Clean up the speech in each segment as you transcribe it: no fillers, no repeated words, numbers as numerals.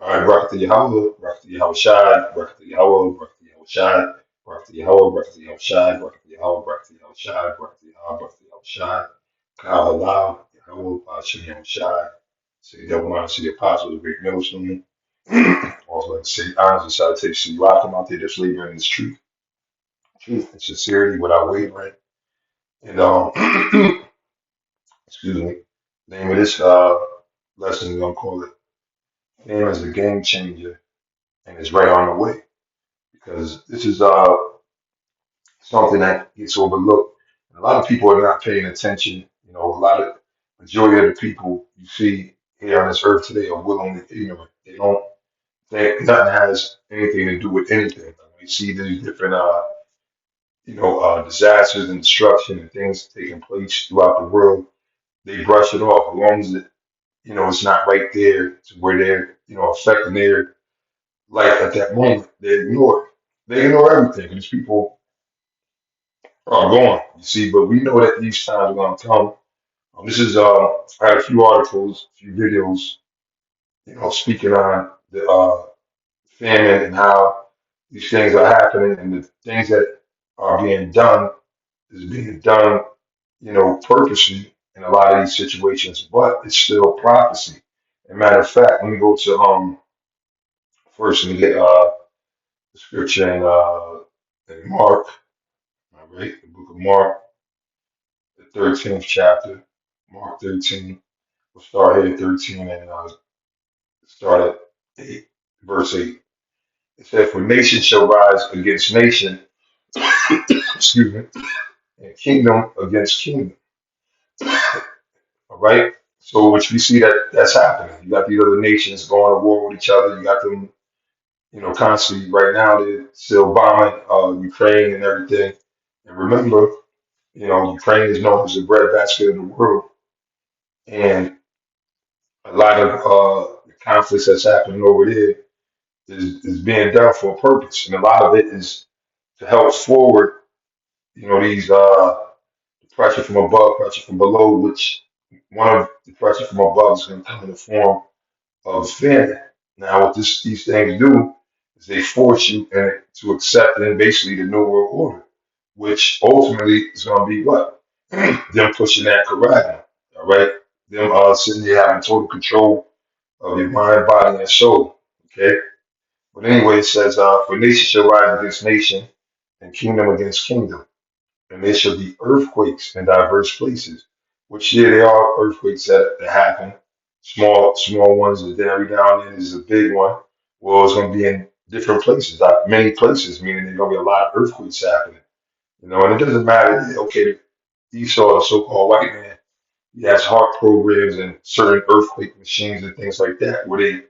All right, Barak Yahweh, Barak Yahweh Shai, Barak Yahweh, Barak Yahweh Shai, Barak Yahweh, Barak Yahweh Shai, Barak Yahweh, Barak Yahweh Shai, Barak Yahweh, Barak Yahweh Shai, Kal Halal, Yahweh, Hashem Yahweh Shai. Say double honor to the apostles, the great millstone. Also, like to say honors and salutations to you. I come out there that's laboring in this truth and sincerity without wavering. And excuse me, name of this lesson we're gonna call it "Fame is a Game Changer," and it's right on the way because this is something that gets overlooked. And a lot of people are not paying attention. You know, a lot of majority of the people you see here on this earth today are willingly ignorant. They don't think nothing has anything to do with anything. When we see these different disasters and destruction and things taking place throughout the world, they brush it off as long as it's not right there to where they're affecting their life at that moment. They ignore it. They ignore everything. These people are gone, you see, but we know that these times are going to come. This is I had a few articles, a few videos, speaking on the famine and how these things are happening and the things that are being done is being done, purposely in a lot of these situations, but it's still prophecy. As a matter of fact, let me go to first let me get the scripture in Mark, all right, the book of Mark, the 13th chapter, Mark 13. We'll start here at 13 and start at 8, verse 8. It says, "For nation shall rise against nation, excuse me, and kingdom against kingdom." All right. So, which we see that's happening. You got these other nations going to war with each other. You got them, constantly right now. They're still bombing Ukraine and everything. And remember, Ukraine is known as the breadbasket of the world, and a lot of the conflicts that's happening over there is being done for a purpose, and a lot of it is to help forward, these pressure from above, pressure from below, which one of the pressure from above is going to come in the form of famine. Now, what these things do is they force you to accept then basically the New World Order, which ultimately is going to be what? Them pushing that curriculum, all right? Them sitting there having total control of your mind, body, and soul, okay? But anyway, it says, "For nation shall rise against nation, and kingdom against kingdom. And there shall be earthquakes in diverse places," which, yeah, there are earthquakes that happen, small ones, and then every now and then there's a big one. Well, it's going to be in different places, like many places, meaning there's going to be a lot of earthquakes happening. And it doesn't matter, yeah, okay, Esau, the so-called white man, he has heart programs and certain earthquake machines and things like that, where they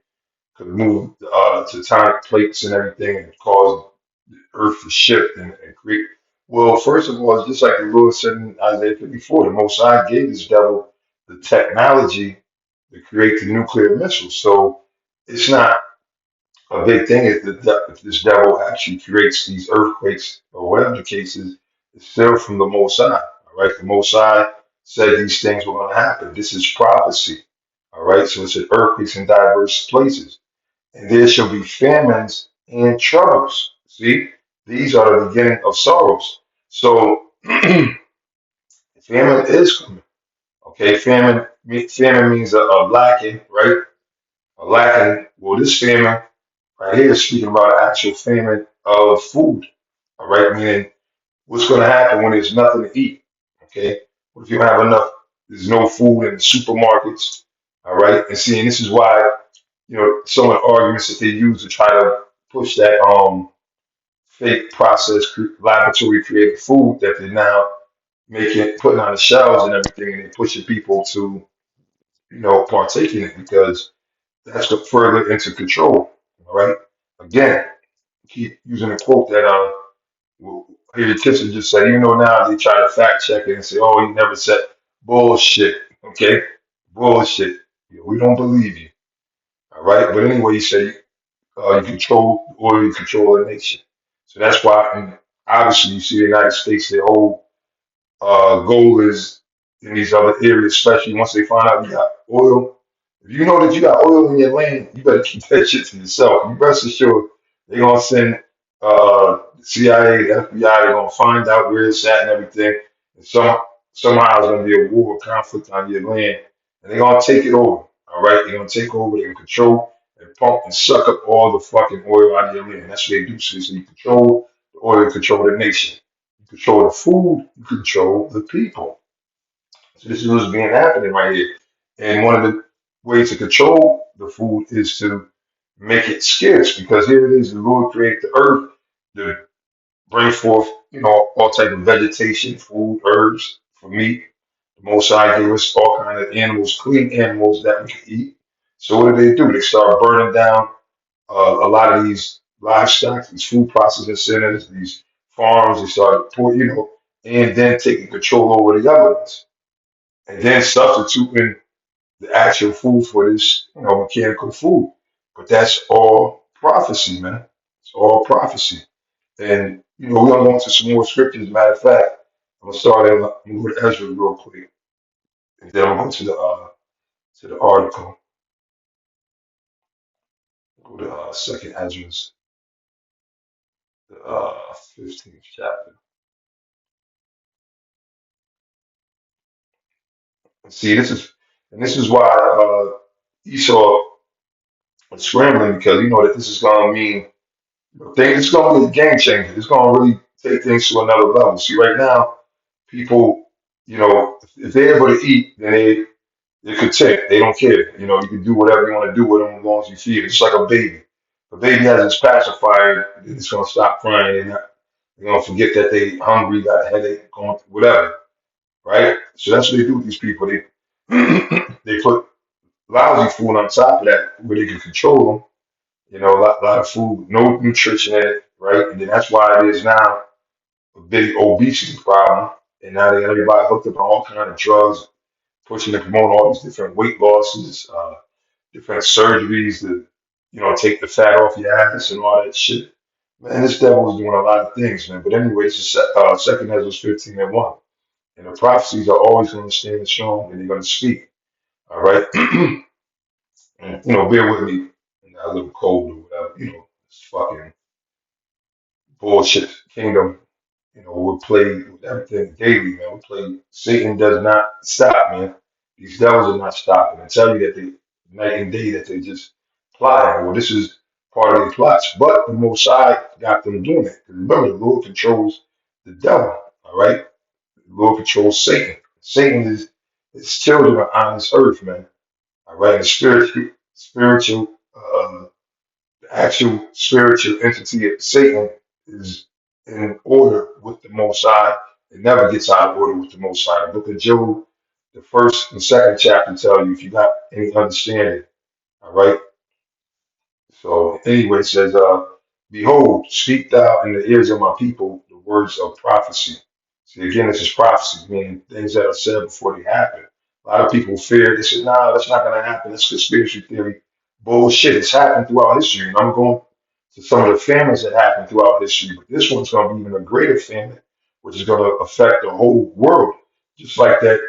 could move tectonic plates and everything and cause the earth to shift and create. Well, first of all, it's just like the Lord said in Isaiah 54, the Most High gave this devil the technology to create the nuclear missile. So it's not a big thing if this devil actually creates these earthquakes or whatever the case is. It's still from the Most High. All right, the Most High said these things were going to happen. This is prophecy. All right, so it's earthquakes in diverse places, and there shall be famines and troubles. See, these are the beginning of sorrows. So famine is coming. Okay, famine means a lacking, right? A lacking. Well, this famine right here is speaking about an actual famine of food. All right, meaning what's going to happen when there's nothing to eat. Okay, what if you don't have enough? There's no food in the supermarkets. All right, and see, and this is why some of the arguments that they use to try to push that fake processed laboratory created food that they're now making, putting on the shelves and everything, and they're pushing people to partake in it because that's the further into control. All right, again, keep using a quote that Henry Kissinger just said, even though now they try to fact check it and say, "Oh, he never said bullshit." Okay, bullshit. We don't believe you. All right, but anyway, he said you control or you control a nation. So that's why, and obviously, you see the United States, their whole goal is in these other areas, especially once they find out you got oil. If you know that you got oil in your land, you better keep that shit to yourself. You rest assured they're gonna send the CIA, the FBI, they're gonna find out where it's at and everything. And somehow it's gonna be a war or conflict on your land. And they're gonna take it over. All right? They're gonna take over, they're gonna control and pump and suck up all the fucking oil out of your land. That's what they do. So you control the oil, you control the nation. You control the food, you control the people. So this is what's being happening right here. And one of the ways to control the food is to make it scarce because here it is, the Lord created the earth to bring forth, all type of vegetation, food, herbs for meat. The Most High gave us all kind of animals, clean animals that we can eat. So what do? They start burning down a lot of these livestock, these food processing centers, these farms. They start putting, and then taking control over the other ones and then substituting the actual food for this, mechanical food. But that's all prophecy, man. It's all prophecy. And we're gonna go into some more scriptures. Matter of fact, I'm gonna start in, I'm gonna go to Ezra real quick, and then I'm gonna go to the article. Go to Second Ezra's, the 15th chapter. And see, this is why Esau was scrambling because that this is gonna mean it's going to be a game changer. It's going to really take things to another level. See, right now, people, if they're able to eat, then they're content. They don't care. You can do whatever you want to do with them as long as you feed it. It's like a baby. If a baby has its pacifier, it's going to stop crying. They're going to forget that they hungry, got a headache, going whatever, right? So that's what they do with these people. They they put lousy food on top of that where they can control them. A lot of food, no nutrition in it, right? And then that's why it is now a big obesity problem. And now they got everybody hooked up on all kind of drugs, pushing and promoting all these different weight losses, different surgeries to, take the fat off your ass and all that shit. Man, this devil is doing a lot of things, man. But anyway, it's just, second Ezra 15 and 1. And the prophecies are always going to stand strong and they're going to speak. All right. And, bear with me. I'm a little cold or whatever, it's fucking bullshit kingdom. We play with everything daily, man. We play. Satan does not stop, man. These devils are not stopping. I tell you that they night and day that they just plotting. Well, this is part of their plots, but the Most High got them doing it. 'Cause remember, the Lord controls the devil. All right, the Lord controls Satan. Satan is his children are on this earth, man. All right, the spiritual. The actual spiritual entity of Satan is in order with the Most High. It never gets out of order with the Most High. The book of Job, the first and second chapter tell you if you got any understanding. All right. So anyway, it says, behold, speak thou in the ears of my people the words of prophecy. See, again, this is prophecy, meaning things that are said before they happen. A lot of people fear, they say, no, that's not going to happen. That's conspiracy theory. Bullshit. It's happened throughout history. And I'm going to some of the famines that happened throughout history, but this one's going to be even a greater famine, which is going to affect the whole world. Just like that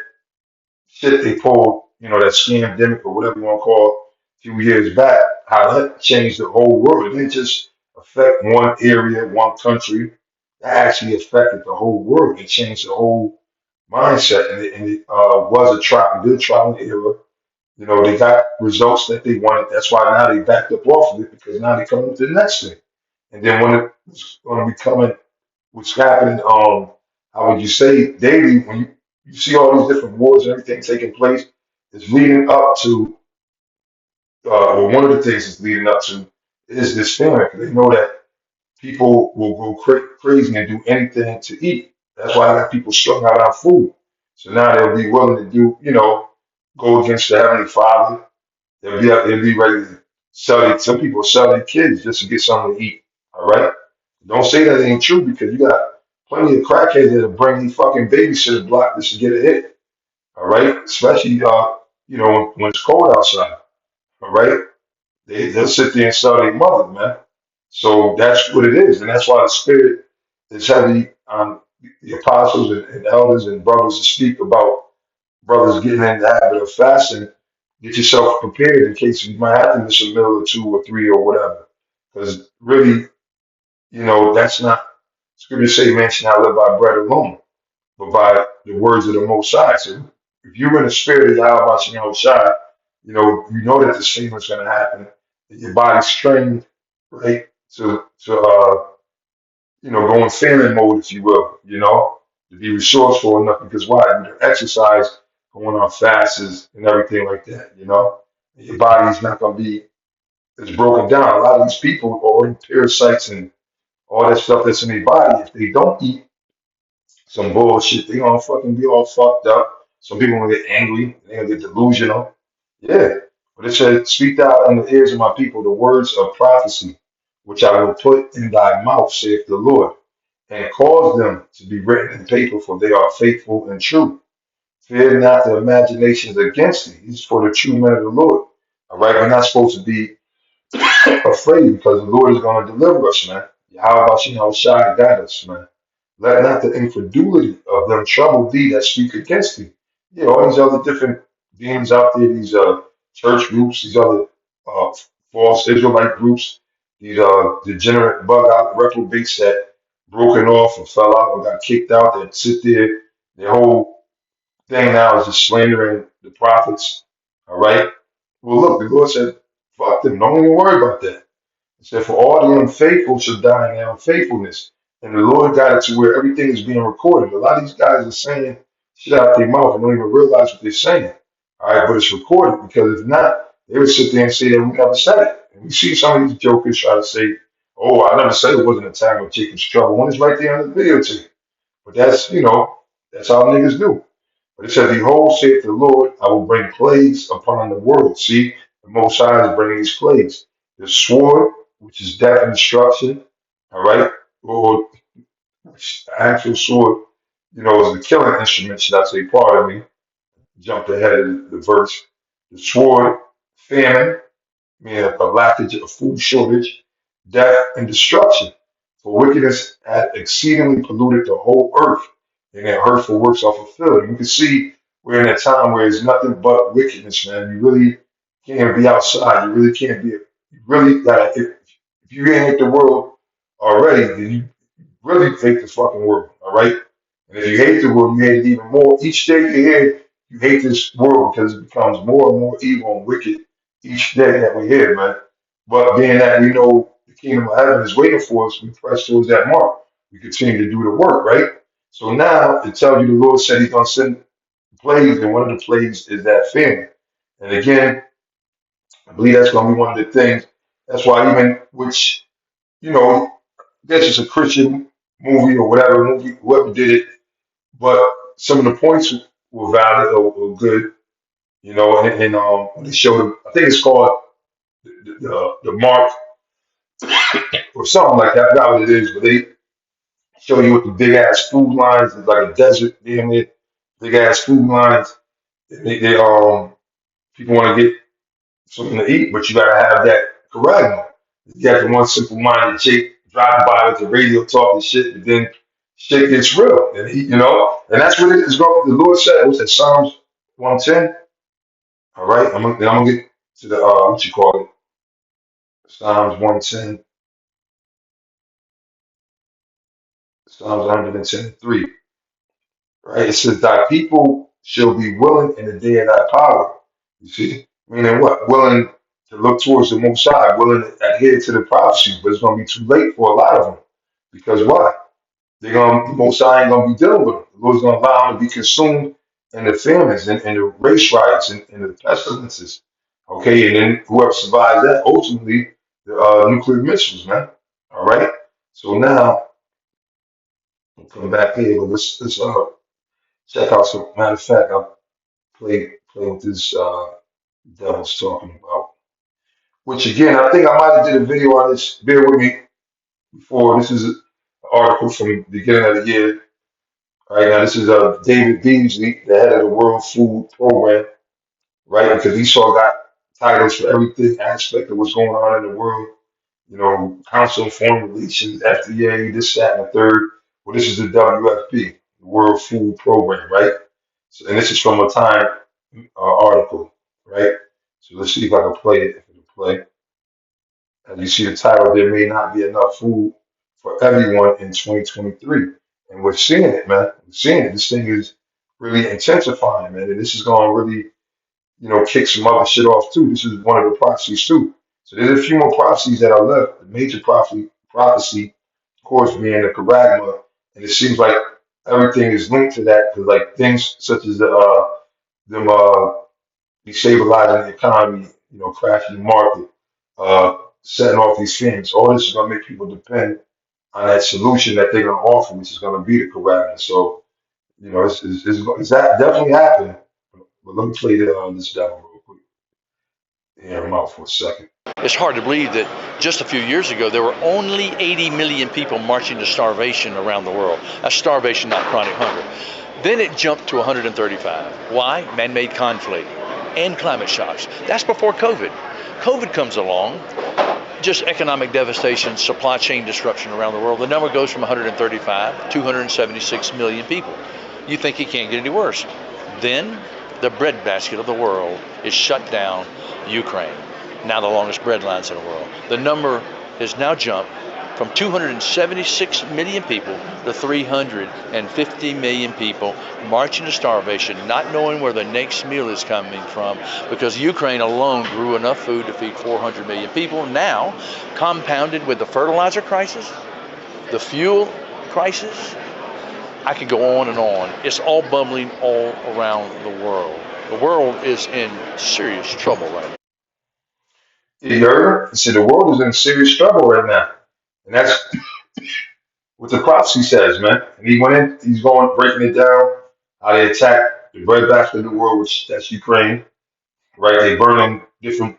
shit they pulled, that scamdemic or whatever you want to call it, a few years back, how that changed the whole world. It didn't just affect one area, one country. That actually affected the whole world. It changed the whole mindset, and it was a good trial and error. They got results that they wanted. That's why now they backed up off of it because now they come to the next thing. And then when it's going to be coming, what's happening, how would you say, daily, when you see all these different wars and everything taking place, it's leading up to, well, one of the things it's leading up to is this famine. 'Cause they know that people will go crazy and do anything to eat. That's why I got people strung out on food. So now they'll be willing to do, go against the Heavenly Father. They'll be ready to some people sell their kids just to get something to eat. All right? Don't say that ain't true because you got plenty of crackheads that'll bring these fucking babysitter block just to get a hit. All right? Especially when it's cold outside. All right? They'll sit there and sell their mother, man. So that's what it is. And that's why the spirit is heavy on the apostles and elders and brothers to speak about brothers getting in the habit of fasting get yourself prepared in case you might have to miss a meal or two or three or whatever. Because really, that's not scripture say man should not live by bread alone, but by the words of the Most High. So if you're in the spirit of Yahweh Shem Shai, you know that this thing is going to happen. That your body's trained, right, to go in famine mode, if you will, to be resourceful enough. Because why? You exercise, going on fasts and everything like that. Your body's not going to be as broken down. A lot of these people are in parasites and all that stuff that's in their body. If they don't eat some bullshit, they gonna fucking be all fucked up. Some people gonna get angry, they gonna get delusional. Yeah. But it said, speak thou in the ears of my people the words of prophecy, which I will put in thy mouth, saith the Lord, and cause them to be written in paper, for they are faithful and true. Fear not the imaginations against thee. These is for the true men of the Lord. All right, we're not supposed to be afraid because the Lord is going to deliver us, man. How about you know shy guide us, man? Let not the incredulity of them trouble thee that speak against thee. All these other different beings out there, these church groups, these other uh, false Israelite groups, these degenerate bug out reprobates that broken off and fell out or got kicked out that sit there. Their whole thing now is just slandering the prophets. All right. Well, look, the Lord said, fuck them. Don't even worry about that. He said, for all the unfaithful shall die in their unfaithfulness. And the Lord got it to where everything is being recorded. A lot of these guys are saying shit out their mouth and don't even realize what they're saying. All right, but it's recorded because if not, they would sit there and say that we never said it. And we see some of these jokers try to say, oh, I never said it wasn't a time of Jacob's trouble when it's right there on the videotape. But that's how niggas do. But it says, behold, saith the Lord, I will bring plagues upon the world. See, the Most High is bringing these plagues. The sword, which is death and destruction, all right? Or the actual sword, is the killing instrument, should I say, pardon me. Jumped ahead of the verse. The sword, famine, meaning a lackage, a food shortage, death, and destruction. For wickedness had exceedingly polluted the whole earth, and their hurtful works are fulfilled. You can see we're in a time where it's nothing but wickedness, man. You really can't be outside. You really can't be. You really gotta. If you ain't hate the world already, then you really hate the fucking world. All right. And if you hate the world, you hate it even more. Each day you here, you hate this world because it becomes more and more evil and wicked each day that we're here, man. But being that we know the kingdom of heaven is waiting for us, we press towards that mark. We continue to do the work, right? So now it tells you the Lord said He's going to send plagues, and one of the plagues is that famine. And again, I believe that's going to be one of the things. That's why even which I guess it's a Christian movie or whatever movie, whoever did it, but some of the points were valid or good, and they showed them. I think it's called the Mark or something like that. I forgot what it is, but they show you with the big ass food lines. It's like a desert, damn it, big ass food lines. People want to get something to eat, but you gotta have that charisma. You got the one simple minded chick driving by with the radio talking shit, and then shit gets real. And and that's what it is. The Lord said, what's that, Psalms 110? All right, I'm gonna get to the what you call it, Psalms 110, Psalms 110:3. Right? It says, thy people shall be willing in the day of thy power. You see? Meaning what? Willing to look towards the Most High, willing to adhere to the prophecy, but it's going to be too late for a lot of them. Because why? The Most High ain't going to be dealing with them. The Lord's going to allow them to be consumed in the famines and the race riots and the pestilences. Okay, and then whoever survives that, ultimately, the nuclear missiles, man. All right? So now, we'll come back here, but let's check out some. Matter of fact, I'll play with this devil's talking about. Which again, I think I might have did a video on this. Bear with me before. This is an article from the beginning of the year. All right, now this is David Beasley, the head of the World Food Program, right? Because Esau got titles for everything aspect of what's going on in the world. Council on Foreign Relations, FDA, this, that, and the third. Well, this is the WFP, the World Food Program, right? So, and this is from a Time article, right? So let's see if I can play it. If it'll play. As you see the title, there may not be enough food for everyone in 2023. And we're seeing it, man. We're seeing it. This thing is really intensifying, man. And this is going to really, kick some other shit off too. This is one of the prophecies too. So there's a few more prophecies that are left. The major prophecy, of course, being the Karagma. And it seems like everything is linked to that because like things such as them destabilizing the economy, crashing the market, setting off these things. All this is going to make people depend on that solution that they're going to offer, which is going to be the correct. So, it's that definitely happening. But let me play this demo real quick. Hear him out for a second. It's hard to believe that just a few years ago there were only 80 million people marching to starvation around the world. That's starvation, not chronic hunger. Then it jumped to 135. Why? Man-made conflict and climate shocks. That's before COVID. COVID comes along, just economic devastation, supply chain disruption around the world. The number goes from 135 to 276 million people. You think it can't get any worse. Then the breadbasket of the world is shut down, Ukraine. Now the longest bread lines in the world. The number has now jumped from 276 million people to 350 million people marching to starvation, not knowing where the next meal is coming from, because Ukraine alone grew enough food to feed 400 million people. Now, compounded with the fertilizer crisis, the fuel crisis, I could go on and on. It's all bubbling all around the world. The world is in serious trouble right now. You heard? He said the world is in serious trouble right now. And that's what the prophecy says, man. And he went in, he's going, breaking it down, how they attack the breadbasket of the world, which that's Ukraine, right? They burning different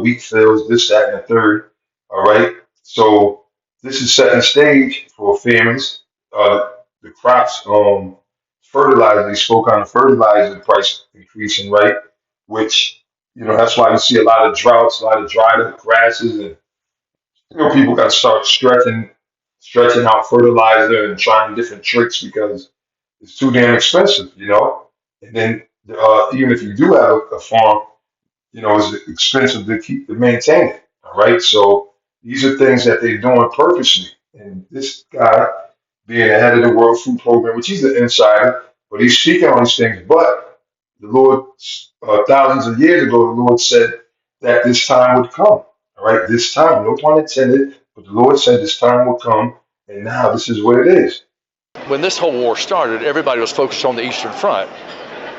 wheat fields, this, that, and the third. All right. So this is setting stage for famines. The crops, fertilizer. They spoke on the fertilizer price increasing, right? Which that's why you see a lot of droughts, a lot of dried up grasses, and people got to start stretching out fertilizer and trying different tricks because it's too damn expensive. And then even if you do have a farm, it's expensive to maintain it. All right. So these are things that they're doing purposely. And this guy, being the head of the World Food Program, which he's an insider, but he's speaking on these things. But the Lord, thousands of years ago, the Lord said that this time would come. All right. This time, no pun intended, but the Lord said this time will come. And now this is what it is. When this whole war started, everybody was focused on the Eastern Front.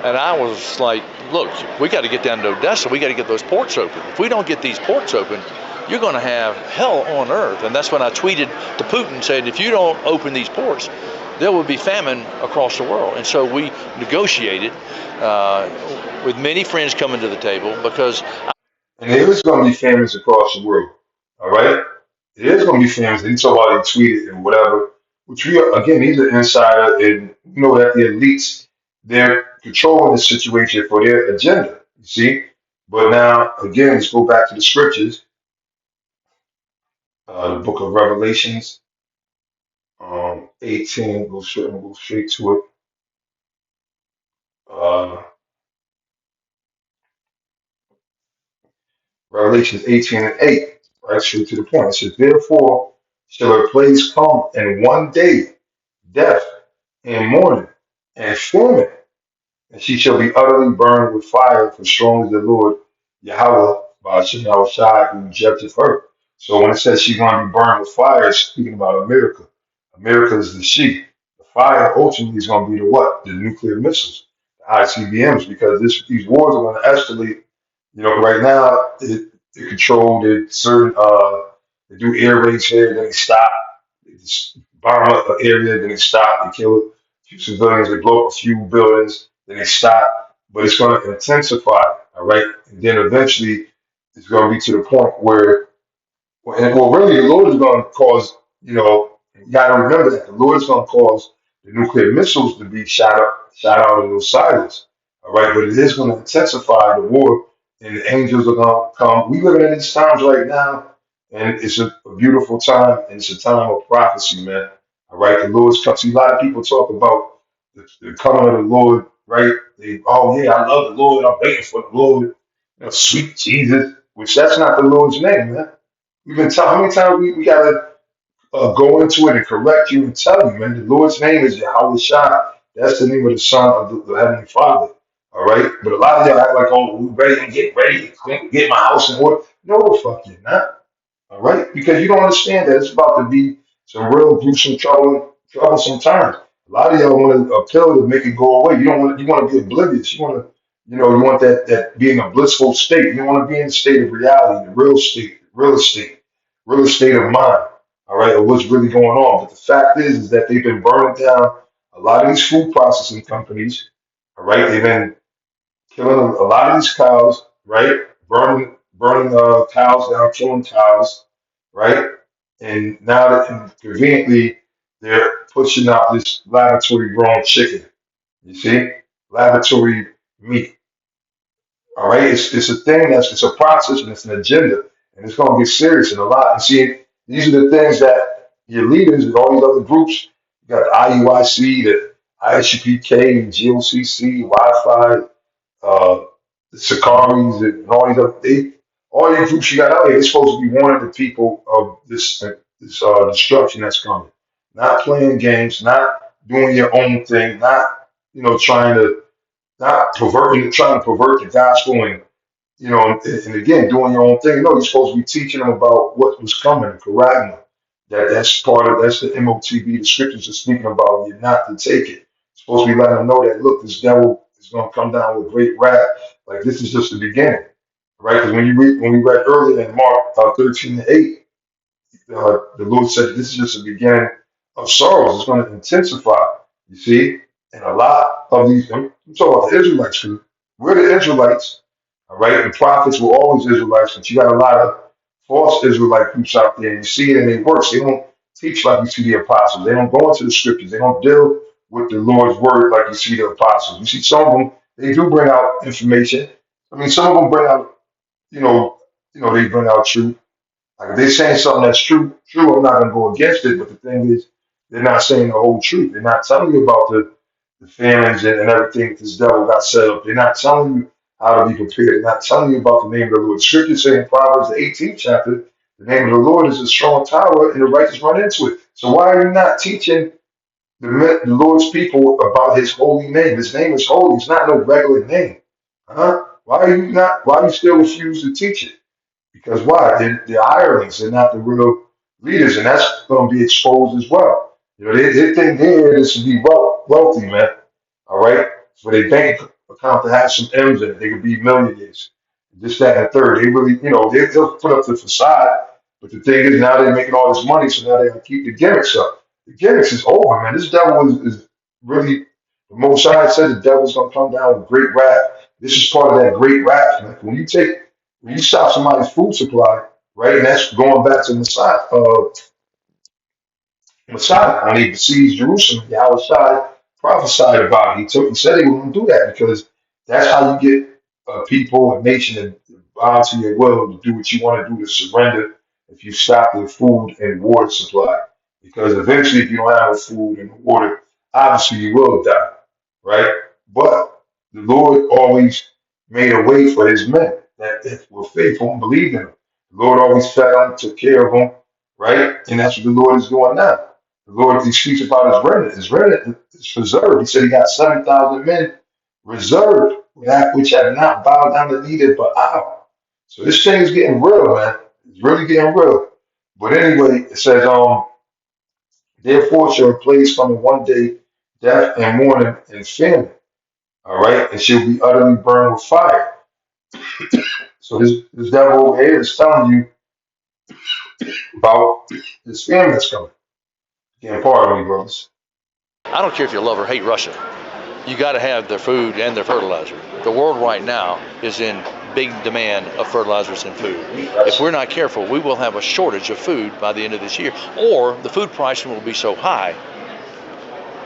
And I was like, look, we got to get down to Odessa. We got to get those ports open. If we don't get these ports open, you're going to have hell on earth. And that's when I tweeted to Putin, said, if you don't open these ports, there will be famine across the world. And so we negotiated with many friends coming to the table because. And there is going to be famines across the world. All right? There is going to be famines. And he talked about he tweeted and whatever. Which we are, again, he's an insider, and you know that the elites, they're controlling the situation for their agenda. You see? But now, again, let's go back to the scriptures, the book of Revelations, 18, go straight to it. Uh, Revelations 18 and 8, right? Straight to the point. It says, therefore shall a place come in one day, death and mourning and famine, and she shall be utterly burned with fire, for strong is the Lord Yahweh, Ba'ashem Yahushai, who rejected her. So when it says she's going to be burned with fire, it's speaking about America. America is the she. The fire ultimately is going to be the what? The nuclear missiles, the ICBMs, because these wars are going to escalate. Right now they control the certain they do air raids here, then they stop. They just bomb up an area, then they stop. They kill a few civilians, they blow up a few buildings, then they stop. But it's going to intensify, all right? And then eventually it's going to be to the point where, really, the Lord is going to cause, you got to remember that the Lord is going to cause the nuclear missiles to be shot out of those silos, all right? But it is going to intensify the war, and the angels are going to come. We living in these times right now, and it's a beautiful time, and it's a time of prophecy, man. All right, the Lord's come. See, a lot of people talk about the coming of the Lord, right? Oh yeah, I love the Lord. I'm waiting for the Lord. sweet Jesus, which that's not the Lord's name, man. We've been telling how many times we gotta go into it and correct you and tell you, man. The Lord's name is Yahweh Shai. That's the name of the Son of the Heavenly Father. All right, but a lot of y'all act like, oh, we ready to get my house in order. No, the fuck you're not. All right, because you don't understand that it's about to be some real gruesome troublesome times. A lot of y'all want a pill to make it go away. You don't want. You want to be oblivious. You want to, you want that being a blissful state. You don't want to be in the state of reality, the real estate of mind. All right, of what's really going on. But the fact is that they've been burning down a lot of these food processing companies. All right, they've been killing a lot of these cows, right? Burning cows down, killing cows, right? And now that conveniently they're pushing out this laboratory grown chicken. You see, laboratory meat. All right, it's a thing it's a process and it's an agenda, and it's going to get serious and a lot. And see, these are the things that your leaders and all these other groups. You got the IUIC, the ISUPK, GOCC, Wi-Fi, uh, the Sakaris, and all these all these groups you got out here, they're supposed to be warning the people of this destruction that's coming. Not playing games, not doing your own thing, not trying to not perverting, trying to pervert the gospel and and again doing your own thing. No, you're supposed to be teaching them about what was coming, correcting them. That's the MOTB. The scriptures are speaking about. You're not to take it. You're supposed to be letting them know that look, this devil is going to come down with great wrath. Like this is just the beginning, right? Because when we read earlier in Mark 13:8, the Lord said this is just the beginning of sorrows. It's going to intensify. You see, and a lot of these. I'm talking about the Israelites. 'Cause we're the Israelites, all right. And prophets were always Israelites, but you got a lot of false Israelite groups out there, and you see it in their works. They don't teach like you see the apostles. They don't go into the scriptures. They don't deal with the Lord's word like you see the apostles. You see some of them. They do bring out information. I mean, some of them bring out, you know, they bring out truth. Like if they're saying something that's true, I'm not gonna go against it. But the thing is, they're not saying the whole truth. They're not telling you about the famines and everything this devil got set up. They're not telling you how to be prepared. They're not telling you about the name of the Lord. Scripture saying in Proverbs the 18th chapter, the name of the Lord is a strong tower, and the righteous run into it. So why are you not teaching the Lord's people about His holy name? His name is holy. It's not no regular name. Huh? Why are you not? Why do you still refuse to teach it? Because why? They're hirelings. They're not the real leaders, and that's going to be exposed as well. They think they're in this to be wealthy, man. All right, for their bank account to have some M's in it, they could be millionaires. This, that, and the third. They really, they'll put up the facade, but the thing is, now they're making all this money, so now they can keep the gimmicks up. The gimmicks is over, man. This devil is really the Most High said the devil's going to come down with great wrath. This is part of that great wrath, man. When you stop somebody's food supply, right, and that's going back to Messiah, when he besieged Jerusalem, Yahweh Shai prophesied about it. He said he wouldn't do that because that's how you get people, a nation to bow to your will to do what you want to do, to surrender if you stop their food and water supply. Because eventually, if you don't have food and water, obviously you will die, right? But the Lord always made a way for his men that were faithful and believed in him. The Lord always fed them, took care of them, right? And that's what the Lord is doing now. The Lord, he speaks about his remnant. His remnant is preserved. He said he got 7,000 men reserved, that which have not bowed down the knee to Baal. So this thing is getting real, man. It's really getting real. But anyway, it says, therefore shall a place come in one day, death and mourning and famine. All right, and she'll be utterly burned with fire. So this devil over here is telling you about this famine that's coming. Getting part of me, brothers. I don't care if you love or hate Russia. You got to have their food and their fertilizer. The world right now is in big demand of fertilizers and food. If we're not careful, we will have a shortage of food by the end of this year, or the food pricing will be so high,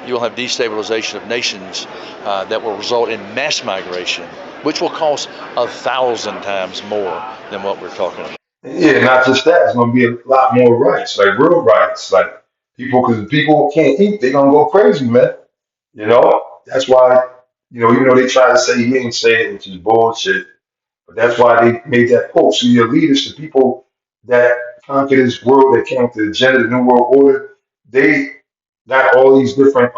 you'll have destabilization of nations that will result in mass migration, which will cost 1,000 times more than what we're talking about. Yeah, not just that. It's gonna be a lot more riots, like real riots, like because people can't eat, they're gonna go crazy, man. That's why, even though they try to say he didn't say it, which is bullshit, But that's why they made that quote. So your leaders, the people that conquer this world, that came with the agenda, the New World Order, they got all these different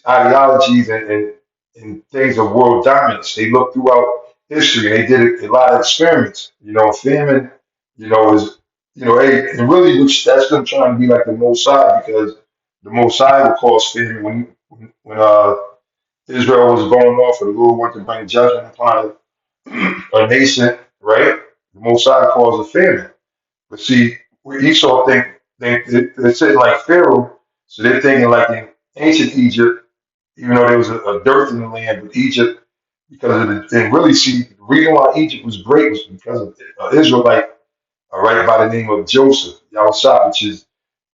ideologies and things of world dominance. They looked throughout history and they did a lot of experiments. Famine, is hey, and really, which that's them trying to be like the Mossad because the Mossad would cause famine when Israel was going off, or the Lord wanted to bring judgment upon a nation, right? The Mossad caused a famine. But see, what Esau they said like Pharaoh, so they're thinking like in ancient Egypt, even though there was a dearth in the land, but Egypt, because of the, and really see, the reason why Egypt was great was because of Israelite, all right, by the name of Joseph, Yahusha, which is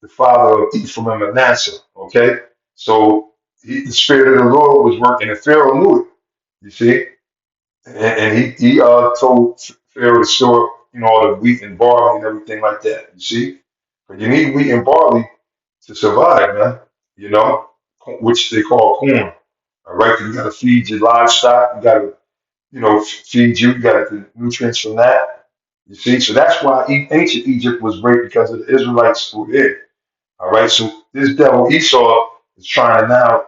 the father of Ephraim and Manasseh, okay? So the spirit of the Lord was working, and Pharaoh knew it, you see? And he told Pharaoh to store, all the wheat and barley and everything like that. You see, but you need wheat and barley to survive, man. You know, which they call corn. All right, you got to feed your livestock. You got to, feed you. You got to get nutrients from that. You see, so that's why ancient Egypt was great because of the Israelites who were there. All right, so this devil Esau is trying to now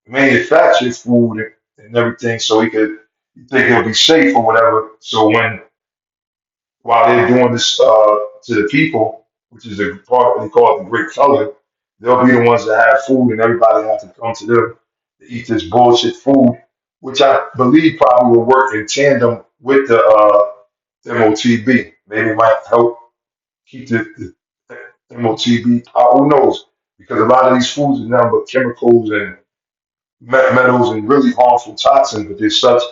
manufacture food and everything so he could think it'll be safe or whatever. So while they're doing this to the people, which is a part they call it the Great Color, they'll be the ones that have food and everybody has to come to them to eat this bullshit food, which I believe probably will work in tandem with the MOTB. Maybe it might help keep the MOTB. Who knows? Because a lot of these foods are nothing but chemicals and metals and really harmful toxins, but they're such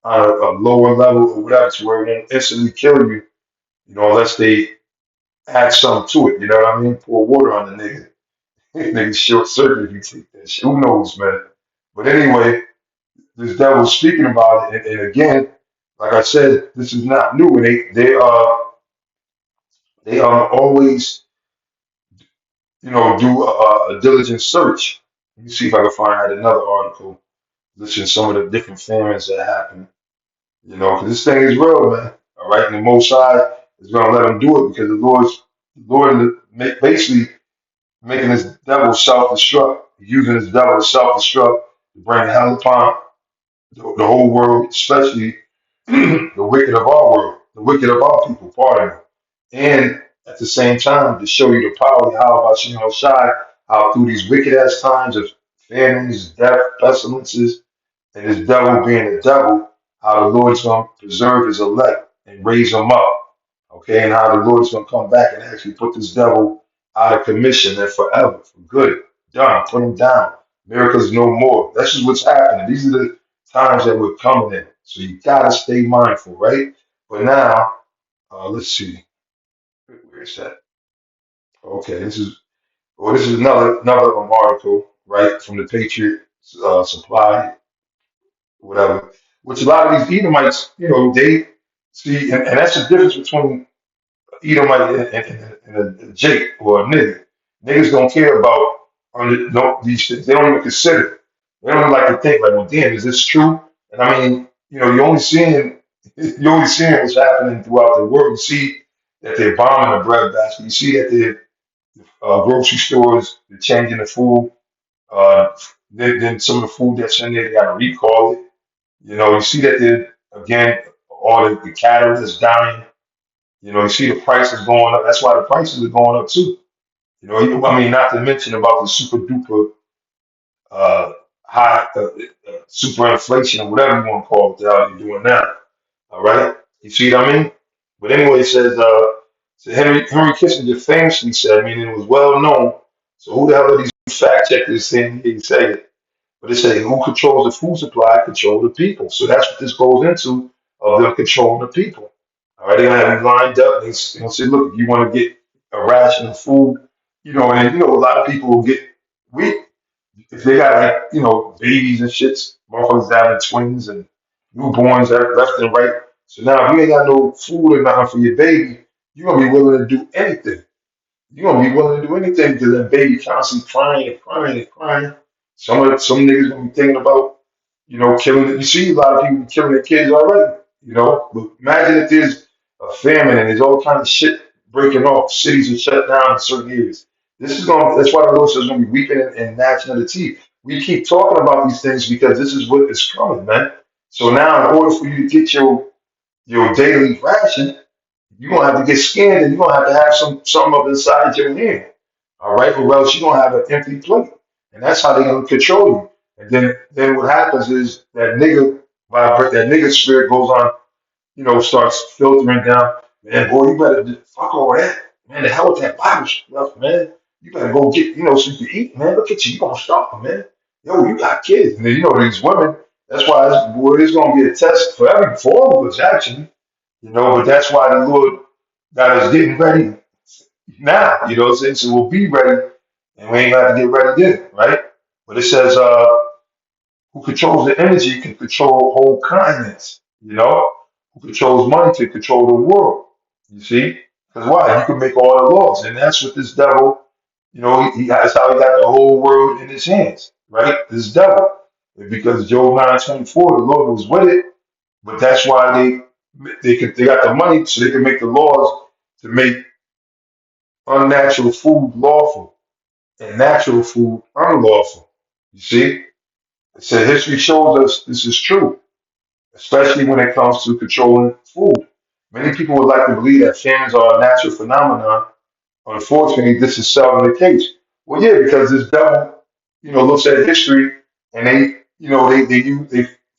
on a lower level or whatever to where it won't instantly kill you, unless they add something to it. You know what I mean? Pour water on the nigga. Nigga short circuit if you take that shit. Who knows, man? But anyway, this devil's speaking about it, and again, like I said, this is not new, and they always do a diligent search. Let me see if I can find another article listing some of the different famines that happen. Because this thing is real, man. All right, and the Most High is going to let them do it because the Lord is basically making this devil self-destruct, using this devil to self-destruct to bring hell upon the whole world, especially the wicked of our world, the wicked of our people, pardon me. And at the same time, to show you the power, how about Shai, how through these wicked ass times of famines, death, pestilences, and this devil being the devil, how the Lord's going to preserve his elect and raise them up. Okay, and how the Lord's going to come back and actually put this devil out of commission and forever, for good. Done, put him down. Miracles no more. This is what's happening. These are the times that we're coming in. So you got to stay mindful, right? But now, let's see. Where is that? Okay, this is another article, right, from the Patriot Supply, whatever. Which a lot of these Edomites, they see, and that's the difference between Edomite and a Jake or a nigga. Niggas don't care about these things. They don't even consider it. They don't even like to think like, well, damn, is this true? And I mean, you're only seeing what's happening throughout the world. You see that they're bombing the bread basket. You see that the grocery stores they're changing the food. Uh, then some of the food that's in there, they got to recall it. You see that again, all the cattle is dying. You see the prices going up. That's why the prices are going up too. I mean, not to mention about the super duper uh, high, super inflation or whatever you want to call it, that you're doing now. All right, you see what I mean? But anyway, it says, so Henry Kissinger famously said, I mean, it was well known. So who the hell are these fact checkers saying he say it? But it says who controls the food supply control the people. So that's what this goes into of them controlling the people. All right, they're gonna have you lined up and they gonna say, look, if you want to get a ration of food, and a lot of people will get weak if they got like, babies and shits, motherfuckers having twins and newborns left and right. So now if you ain't got no food or nothing for your baby, you're gonna be willing to do anything. You're gonna be willing to do anything because that baby constantly crying and crying and crying. Some niggas gonna be thinking about, killing it. You see a lot of people killing their kids already. you know. But imagine if there's a famine and there's all kind of shit breaking off, cities are shut down in certain areas. This is going. That's why the Lord says going to be weeping and gnashing of the teeth. We keep talking about these things because this is what is coming, man. So now, in order for you to get your daily ration, you're gonna have to get scanned and you're gonna have to have something up inside your hand. All right, or else you're gonna have an empty plate. And that's how they're gonna control you. And then what happens is that nigga spirit goes on, starts filtering down. Man, boy, you better fuck all that. Man, the hell with that Bible stuff, man. You better go get, so you can eat, man. Look at you gonna starve, man. Yo, you got kids. And then these women, that's why it's gonna be a test for all of us actually. But that's why the Lord got us getting ready now. You know what I'm saying? So we'll be ready and we ain't got to get ready then, right? But it says, who controls the energy can control whole continents, who controls money can control the world. You see? Because why? You can make all the laws. And that's what this devil, that's how he got the whole world in his hands, right? This devil. Because Job 9:24, the Lord was with it, but that's why they got the money so they can make the laws to make unnatural food lawful and natural food unlawful. You see? It said history shows us this is true, especially when it comes to controlling food. Many people would like to believe that famines are a natural phenomenon. Unfortunately, this is seldom the case. Well, yeah, because this devil, looks at history and they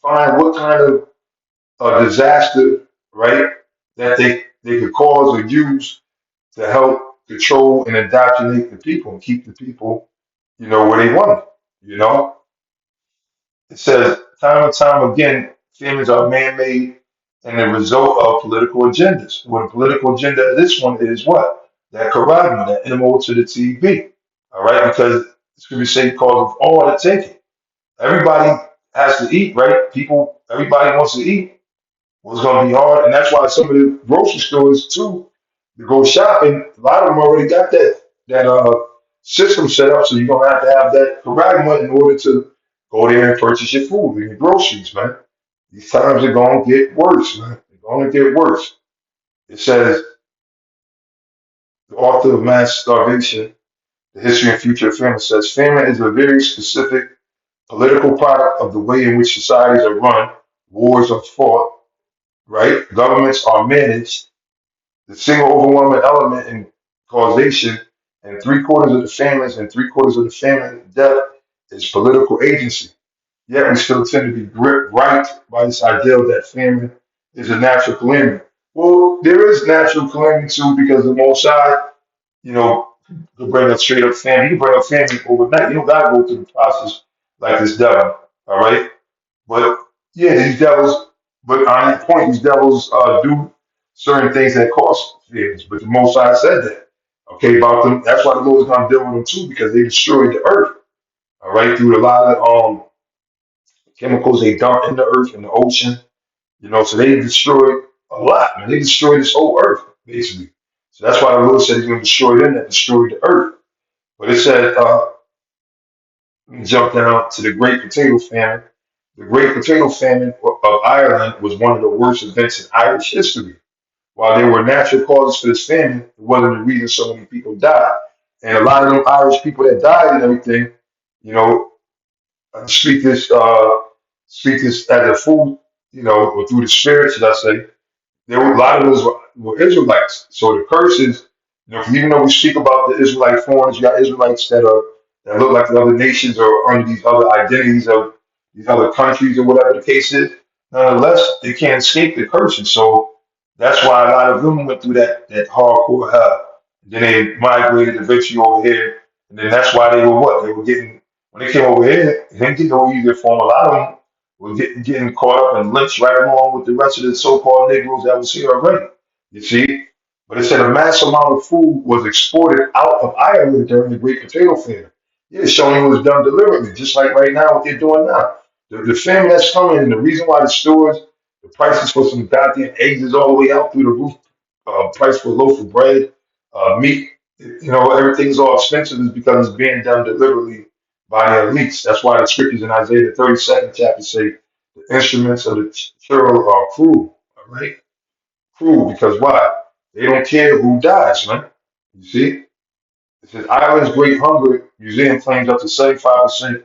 find what kind of disaster, right, that they could cause or use to help control and indoctrinate the people and keep the people, where they want it. It says time and time again, famines are man-made and the result of political agendas. Well, the political agenda of this one is what? That carotid, that MO to the TB. All right, because scripture say cause of all to take it. Everybody has to eat, right? Everybody wants to eat. Was going to be hard, and that's why some of the grocery stores too, to go shopping. A lot of them already got that system set up, so you're gonna have to have that pragma in order to go there and purchase your food and your groceries, man. These times are gonna get worse, man. They're gonna get worse. It says the author of Mass Starvation, the History and Future of Famine says famine is a very specific political product of the way in which societies are run, wars are fought, right? Governments are managed. The single overwhelming element in causation and three-quarters of the famines and three-quarters of the famine death is political agency. Yet we still tend to be gripped right by this ideal that famine is a natural calamity. Well, there is natural calamity too because the Most High, you know, could bring up straight up famine. He can bring up famine overnight. You don't gotta go through the process like this devil. All right. But yeah, these devils, but on that point, these devils do certain things that cause fears. But the Most High said that. Okay, about them. That's why the Lord's going to deal with them too, because they destroyed the earth. All right, through a lot of chemicals they dump in the earth and the ocean. So they destroyed a lot, man. They destroyed this whole earth, basically. So that's why the Lord said He's going to destroy them that destroyed the earth. But it said, let me jump down to the Great Potato Famine. The Great Potato Famine of Ireland was one of the worst events in Irish history. While there were natural causes for this famine, it wasn't the reason so many people died. And a lot of them Irish people that died and everything, you know, speak this as a food, or through the spirit, should I say, there were a lot of those were Israelites. So the curses, even though we speak about the Israelite foreigners, you got Israelites that look like the other nations or under these other identities of these other countries or whatever the case is. Nonetheless, they can't escape the curses. So that's why a lot of them went through that hardcore hell. Then they migrated eventually over here, and then that's why they were what they were getting when they came over here. It didn't get no easier for them. A lot of them were getting caught up and lynched right along with the rest of the so-called Negroes that was here already. You see? But it said a mass amount of food was exported out of Ireland during the Great Potato Famine. Yeah, it's showing it was done deliberately, just like right now what they're doing now. The famine that's coming, and the reason why the stores, the prices for some goddamn eggs is all the way out through the roof, price for a loaf of bread, meat, everything's all expensive is because it's being done deliberately by the elites. That's why the scriptures in Isaiah the 32nd chapter say the instruments of the churl are cruel. right? Cruel, because why? They don't care who dies, man. You see? It says Ireland's Great Hunger Museum claims up to 75%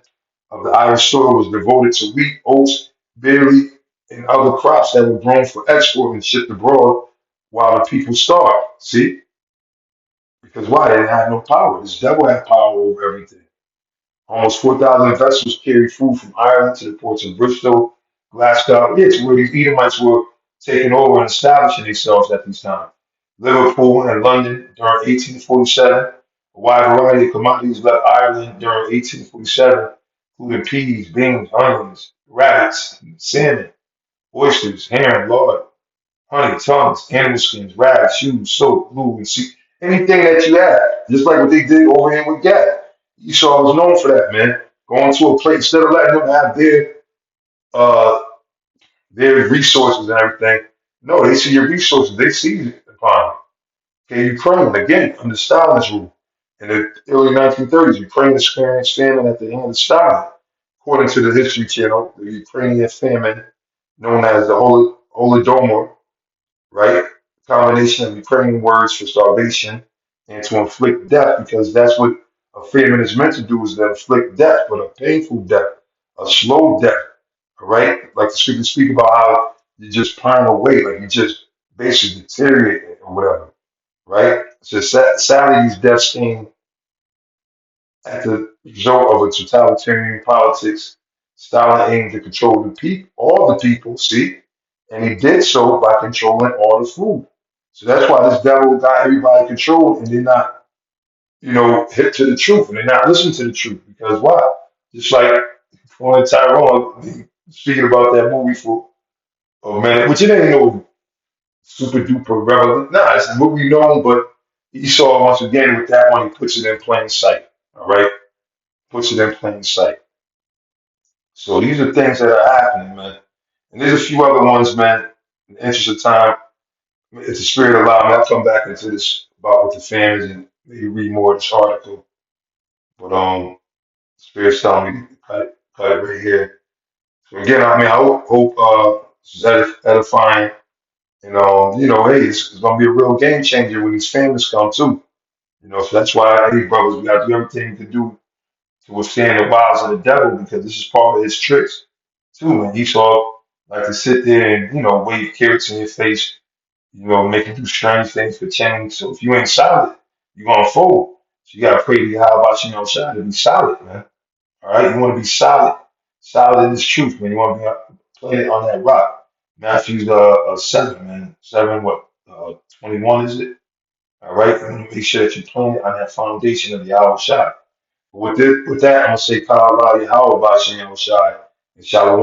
of the Irish soil was devoted to wheat, oats, barley, and other crops that were grown for export and shipped abroad while the people starved. See? Because why? They didn't have no power. This devil had power over everything. Almost 4,000 vessels carried food from Ireland to the ports of Bristol, Glasgow. Yeah, to where these Edomites were taking over and establishing themselves at these times. Liverpool and London during 1847. A wide variety of commodities left Ireland during 1847, including peas, beans, onions, rabbits, salmon, oysters, herring, lard, honey, tongues, animal skins, rags, shoes, soap, glue, and see anything that you have. Just like what they did over here with Gad. Esau was known for that, man. Going to a place instead of letting them have uh their resources and everything. No, they see your resources, they seize it upon you. Okay, Ukraine, again, under Stalin's rule. In the early 1930s, Ukraine experienced famine at the hand of Stalin. According to the History Channel, the Ukrainian famine, known as the Holodomor, right? Combination of Ukrainian words for starvation and to inflict death, because that's what a famine is meant to do, is to inflict death, but a painful death, a slow death, all right? Like the scriptures speak about how you just pine away, like you just basically deteriorate or whatever, right? So sadly, these deaths came at the result of a totalitarian politics. Stalin aimed to control the people, all the people, see, and he did so by controlling all the food. So that's why this devil got everybody controlled, and they're not, hip to the truth, and they're not listening to the truth. Because why? Just like one Tyrone speaking about that movie for a minute, which it ain't no super duper relevant. Nah, it's a movie known, but Esau once again with that one, he puts it in plain sight. All right, puts it in plain sight. So these are things that are happening, man. And there's a few other ones, man. In the interest of time, if the spirit allow me, I'll come back into this about with the families and maybe read more of this article. But spirit's telling me to cut it right here. So again, I mean, I hope this is edifying. And hey, it's gonna be a real game changer when these families come too. So that's why, hey, brothers, we gotta do everything we can do to withstand the wiles of the devil, because this is part of his tricks too. And Esau like to sit there and wave carrots in your face, make you do strange things for change. So if you ain't solid, you're gonna fold. So you gotta pray to Yahweh about to be solid, man. All right, you want to be solid, solid in this truth, man. You want to be planted on that rock. Matthew 7, man, 7 what 21 is it? All right, you want to make sure that you plant it on that foundation of the Yahweh Shai. With that, I'm gonna say, Kala Yahweh Bashem Yahweh Shai, and Shalom.